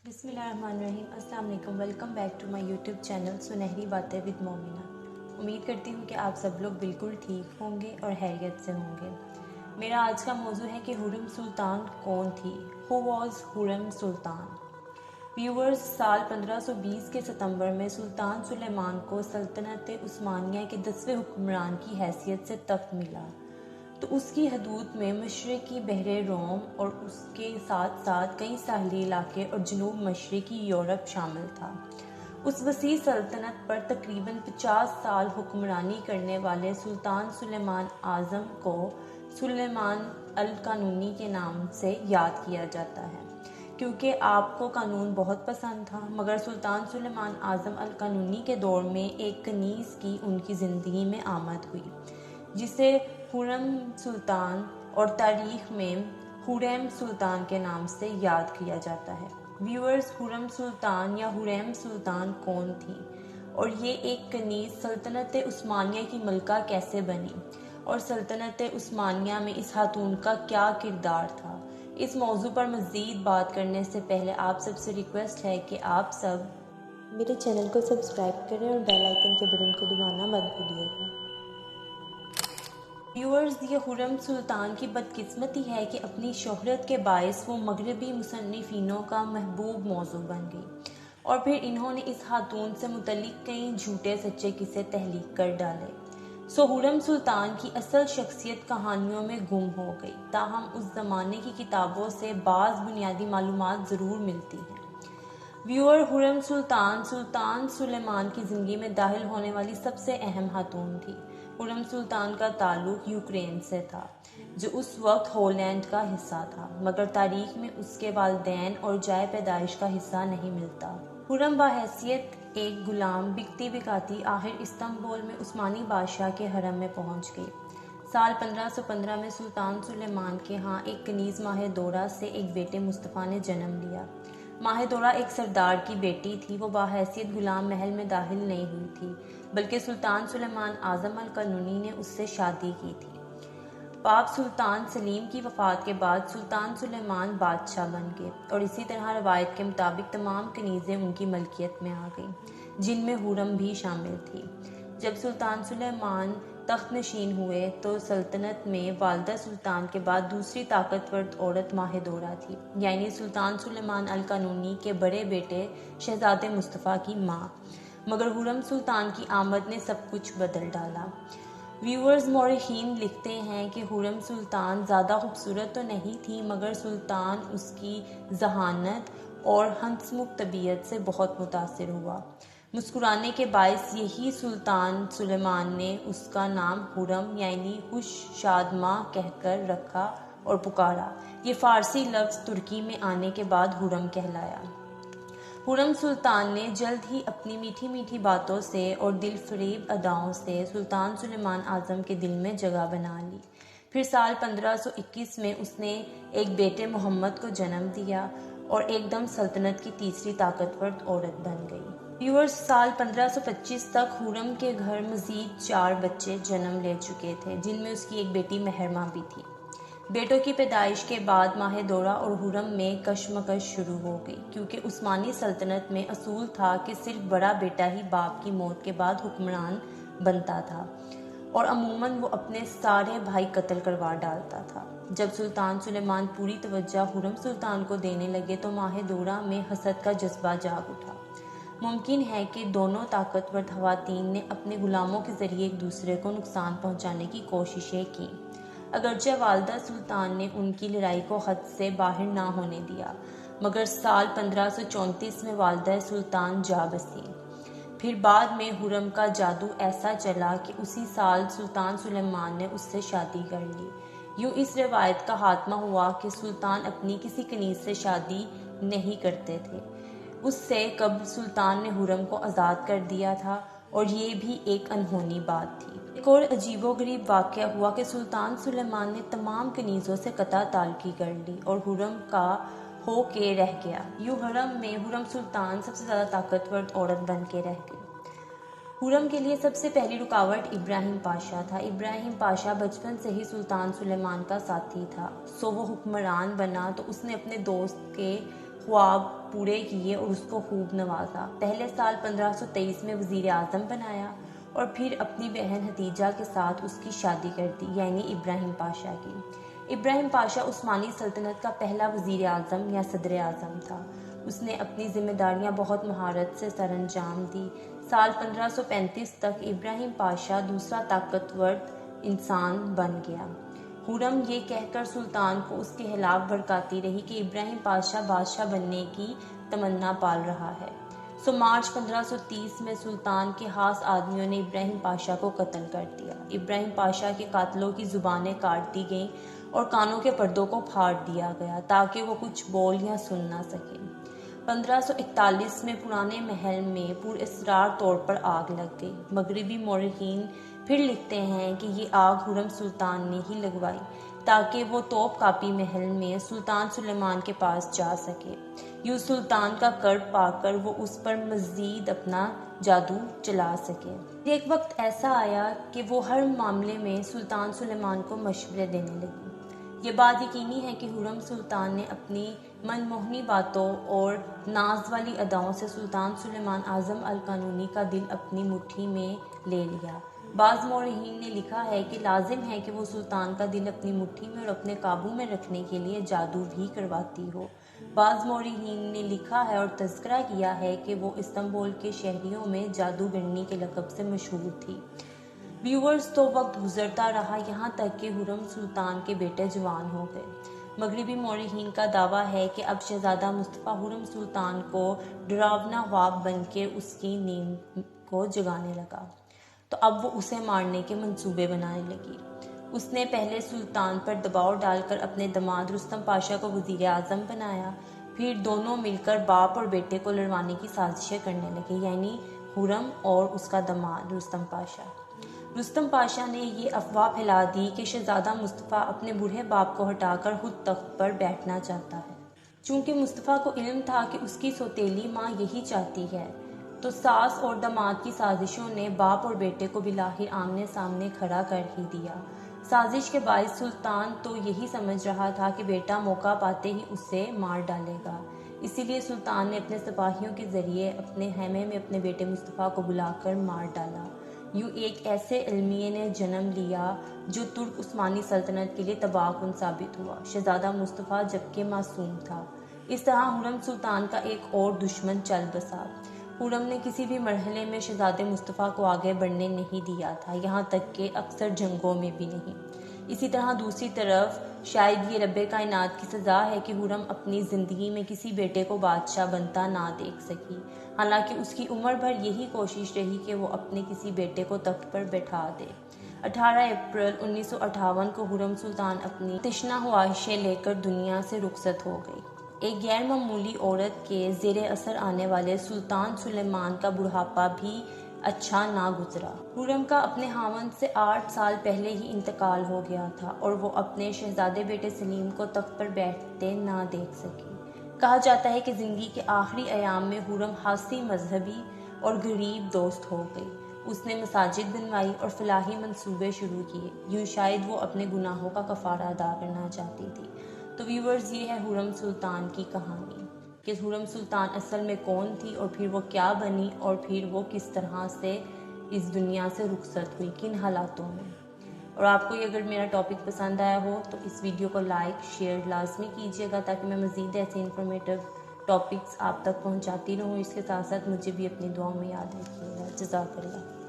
بسم اللہ الرحمن الرحیم۔ السلام علیکم، welcome back to my YouTube channel سنہری باتیں ود مومنہ۔ امید کرتی ہوں کہ آپ سب لوگ بالکل ٹھیک ہوں گے اور خیریت سے ہوں گے۔ میرا آج کا موضوع ہے کہ خرم سلطان کون تھی؟ Who was Khurram Sultan? Viewers, سال 1520 کے ستمبر میں سلطان سلیمان کو سلطنت عثمانیہ کے 10ویں حکمران کی حیثیت سے تخت ملا، تو اس کی حدود میں مشرقی بحر روم اور اس کے ساتھ ساتھ کئی ساحلی علاقے اور جنوب مشرقی یورپ شامل تھا۔ اس وسیع سلطنت پر تقریباً 50 سال حکمرانی کرنے والے سلطان سلیمان اعظم کو سلیمان القانونی کے نام سے یاد کیا جاتا ہے، کیونکہ آپ کو قانون بہت پسند تھا۔ مگر سلطان سلیمان اعظم القانونی کے دور میں ایک کنیز کی ان کی زندگی میں آمد ہوئی، جسے خرم سلطان اور تاریخ میں خریم سلطان کے نام سے یاد کیا جاتا ہے۔ ویورز، خرم سلطان یا خریم سلطان کون تھی اور یہ ایک کنیز سلطنت عثمانیہ کی ملکہ کیسے بنی، اور سلطنت عثمانیہ میں اس خاتون کا کیا کردار تھا؟ اس موضوع پر مزید بات کرنے سے پہلے آپ سب سے ریکویسٹ ہے کہ آپ سب میرے چینل کو سبسکرائب کریں اور بیل آئیکن کے بٹن کو دبانا مت بھولیے گا۔ ویورز، یہ خرم سلطان کی بدقسمتی ہے کہ اپنی شہرت کے باعث وہ مغربی مصنفینوں کا محبوب موضوع بن گئی، اور پھر انہوں نے اس خاتون سے متعلق کئی جھوٹے سچے قصے تخلیق کر ڈالے۔ خرم سلطان کی اصل شخصیت کہانیوں میں گم ہو گئی، تاہم اس زمانے کی کتابوں سے بعض بنیادی معلومات ضرور ملتی ہیں۔ ویور، خرم سلطان سلطان سلیمان کی زندگی میں داخل ہونے والی سب سے اہم خاتون تھی۔ خرم سلطان کا تعلق یوکرین سے تھا، جو اس وقت ہالینڈ کا حصہ تھا، مگر تاریخ میں اس کے والدین اور جائے پیدائش کا حصہ نہیں ملتا۔ خرم بحیثیت ایک غلام بکتی بکاتی آخر استنبول میں عثمانی بادشاہ کے حرم میں پہنچ گئی۔ سال 1515 میں سلطان سلیمان کے ہاں ایک کنیز ماہ دورہ سے ایک بیٹے مصطفیٰ نے جنم لیا۔ ماہ دورہ ایک سردار کی بیٹی تھی۔ وہ بحیثیت غلام محل میں داخل نہیں ہوئی تھی، بلکہ سلطان سلیمان اعظم القانونی نے اس سے شادی کی تھی۔ پاپ سلطان سلیم کی وفات کے بعد سلطان سلیمان بادشاہ بن گئے، اور اسی طرح روایت کے مطابق تمام کنیزیں ان کی ملکیت میں آ گئیں، جن میں خرم بھی شامل تھی۔ جب سلطان سلیمان تخت نشین ہوئے تو سلطنت میں والدہ سلطان کے بعد دوسری طاقتور عورت ماہ دورہ تھی، یعنی سلطان سلیمان القانونی کے بڑے بیٹے شہزادے مصطفیٰ کی ماں۔ مگر خرم سلطان کی آمد نے سب کچھ بدل ڈالا۔ ویورز، مورخین لکھتے ہیں کہ خرم سلطان زیادہ خوبصورت تو نہیں تھی، مگر سلطان اس کی ذہانت اور ہنسمکھ طبیعت سے بہت متاثر ہوا۔ مسکرانے کے باعث یہی سلطان سلیمان نے اس کا نام خرم یعنی خوش شادماں کہہ کر رکھا اور پکارا۔ یہ فارسی لفظ ترکی میں آنے کے بعد خرم کہلایا۔ خرم سلطان نے جلد ہی اپنی میٹھی میٹھی باتوں سے اور دل فریب اداؤں سے سلطان سلیمان اعظم کے دل میں جگہ بنا لی۔ پھر سال 1521 میں اس نے ایک بیٹے محمد کو جنم دیا اور ایک دم سلطنت کی تیسری طاقتور عورت بن گئی۔ ویورز، سال 1525 تک خرم کے گھر مزید 4 بچے جنم لے چکے تھے، جن میں اس کی ایک بیٹی مہرماں بھی تھی۔ بیٹوں کی پیدائش کے بعد ماہ دورہ اور خرم میں کشمکش شروع ہو گئی، کیونکہ عثمانی سلطنت میں اصول تھا کہ صرف بڑا بیٹا ہی باپ کی موت کے بعد حکمران بنتا تھا، اور عموماً وہ اپنے سارے بھائی قتل کروا ڈالتا تھا۔ جب سلطان سلیمان پوری توجہ خرم سلطان کو دینے لگے تو ماہ دورہ میں حسد کا جذبہ جاگ اٹھا۔ ممکن ہے کہ دونوں طاقتور خواتین نے اپنے غلاموں کے ذریعے ایک دوسرے کو نقصان پہنچانے کی کوششیں کیں، اگرچہ والدہ سلطان نے ان کی لڑائی کو حد سے باہر نہ ہونے دیا، مگر سال 1534 میں والدہ سلطان جا بسی۔ پھر بعد میں خرم کا جادو ایسا چلا کہ اسی سال سلطان سلیمان نے اس سے شادی کر لی۔ یوں اس روایت کا خاتمہ ہوا کہ سلطان اپنی کسی کنیز سے شادی نہیں کرتے تھے۔ اس سے قبل سلطان نے خرم کو آزاد کر دیا تھا، اور یہ بھی ایک انہونی بات تھی۔ ایک اور عجیب و غریب واقعہ ہوا کہ سلطان سلیمان نے تمام کنیزوں سے قطع تعلقی کر لی اور خرم کا ہو کے رہ گیا۔ یوں حرم میں خرم سلطان سب سے زیادہ طاقتور عورت بن کے رہ گئی۔ خرم کے لیے سب سے پہلی رکاوٹ ابراہیم پاشا تھا۔ ابراہیم پاشا بچپن سے ہی سلطان سلیمان کا ساتھی تھا، وہ حکمران بنا تو اس نے اپنے دوست کے خواب پورے کیے اور اس کو خوب نوازا۔ پہلے سال 1523 میں وزیر اعظم بنایا اور پھر اپنی بہن حتیجہ کے ساتھ اس کی شادی کر دی، یعنی ابراہیم پاشا کی۔ ابراہیم پاشا عثمانی سلطنت کا پہلا وزیر اعظم یا صدر اعظم تھا۔ اس نے اپنی ذمہ داریاں بہت مہارت سے سر انجام دی۔ سال 1535 تک ابراہیم پاشا دوسرا طاقتور انسان بن گیا۔ خرم یہ کہہ کر سلطان کو اس کے خلاف بھڑکاتی رہی کہ ابراہیم پاشا بادشاہ بننے کی تمنا پال رہا ہے۔ مارچ 1530 میں سلطان کے خاص آدمیوں نے ابراہیم پاشا کو قتل کر دیا۔ ابراہیم پاشا کے قاتلوں کی زبانیں کاٹ دی گئیں اور کانوں کے پردوں کو پھاڑ دیا گیا تاکہ وہ کچھ بول یا سن نہ سکیں۔ 1541 میں پرانے محل میں پراسرار طور پر آگ لگ گئی۔ مغربی مورخین پھر لکھتے ہیں کہ یہ آگ خرم سلطان نے ہی لگوائی تاکہ وہ توپ کاپی محل میں سلطان سلیمان کے پاس جا سکے۔ یوں سلطان کا کرب پا کر وہ اس پر مزید اپنا جادو چلا سکے۔ ایک وقت ایسا آیا کہ وہ ہر معاملے میں سلطان سلیمان کو مشورے دینے لگی۔ یہ بات یقینی ہے کہ خرم سلطان نے اپنی من موہنی باتوں اور ناز والی اداؤں سے سلطان سلیمان اعظم القانونی کا دل اپنی مٹھی میں لے لیا۔ بعض مورخین نے لکھا ہے کہ لازم ہے کہ وہ سلطان کا دل اپنی مٹھی میں اور اپنے قابو میں رکھنے کے لیے جادو بھی کرواتی ہو۔ بعض مورخین نے لکھا ہے اور تذکرہ کیا ہے کہ وہ استنبول کے شہریوں میں جادوگرنی کے لقب سے مشہور تھی۔ ویورز، تو وقت گزرتا رہا یہاں تک کہ خرم سلطان کے بیٹے جوان ہو گئے۔ مغربی مورخین کا دعویٰ ہے کہ اب شہزادہ مصطفیٰ خرم سلطان کو ڈراونا خواب بن کے اس کی نیند کو جگانے لگا، تو اب وہ اسے مارنے کے منصوبے بنانے لگی۔ اس نے پہلے سلطان پر دباؤ ڈال کر اپنے داماد رستم پاشا کو وزیر اعظم بنایا، پھر دونوں مل کر باپ اور بیٹے کو لڑوانے کی سازشیں کرنے لگے، یعنی خرم اور اس کا داماد رستم پاشا۔ رستم پاشا نے یہ افواہ پھیلا دی کہ شہزادہ مصطفیٰ اپنے بوڑھے باپ کو ہٹا کر خود تخت پر بیٹھنا چاہتا ہے۔ چونکہ مصطفیٰ کو علم تھا کہ اس کی سوتیلی ماں یہی چاہتی ہے، تو ساس اور داماد کی سازشوں نے باپ اور بیٹے کو بالآخر آمنے سامنے کھڑا کر ہی دیا۔ سازش کے باعث سلطان تو یہی سمجھ رہا تھا کہ بیٹا موقع پاتے ہی اسے مار ڈالے گا، اسی لیے سلطان نے اپنے سپاہیوں کے ذریعے اپنے خیمے میں اپنے بیٹے مصطفیٰ کو بلا کر مار ڈالا۔ یوں ایک ایسے علمیے نے جنم لیا جو ترک عثمانی سلطنت کے لیے تباہ کن ثابت ہوا۔ شہزادہ مصطفیٰ جبکہ معصوم تھا۔ اس طرح خرم سلطان کا ایک اور دشمن چل بسا۔ خرم نے کسی بھی مرحلے میں شہزادے مصطفیٰ کو آگے بڑھنے نہیں دیا تھا، یہاں تک کہ اکثر جنگوں میں بھی نہیں۔ اسی طرح دوسری طرف شاید یہ رب کائنات کی سزا ہے کہ خرم اپنی زندگی میں کسی بیٹے کو بادشاہ بنتا نہ دیکھ سکی، حالانکہ اس کی عمر بھر یہی کوشش رہی کہ وہ اپنے کسی بیٹے کو تخت پر بٹھا دے۔ 18 اپریل 1958 کو خرم سلطان اپنی تشنہ خواہشیں لے کر دنیا سے رخصت ہو گئی۔ ایک غیر معمولی عورت کے زیر اثر آنے والے سلطان سلیمان کا بڑھاپا بھی اچھا نہ گزرا۔ خرم کا اپنے خاوند سے 8 سال پہلے ہی انتقال ہو گیا تھا اور وہ اپنے شہزادے بیٹے سلیم کو تخت پر بیٹھتے نہ دیکھ سکی۔ کہا جاتا ہے کہ زندگی کے آخری ایام میں خرم خاصی مذہبی اور غریب دوست ہو گئی۔ اس نے مساجد بنوائی اور فلاحی منصوبے شروع کیے، یوں شاید وہ اپنے گناہوں کا کفارہ ادا کرنا چاہتی تھی۔ تو ویورز، یہ ہے خرم سلطان کی کہانی کہ خرم سلطان اصل میں کون تھی اور پھر وہ کیا بنی اور پھر وہ کس طرح سے اس دنیا سے رخصت ہوئی، کن حالاتوں میں۔ اور آپ کو اگر میرا ٹاپک پسند آیا ہو تو اس ویڈیو کو لائک شیئر لازمی کیجیے گا تاکہ میں مزید ایسے انفارمیٹیو ٹاپکس آپ تک پہنچاتی رہوں۔ اس کے ساتھ ساتھ مجھے بھی اپنی دعاؤں میں یاد رکھیے گا۔ جزاک اللہ۔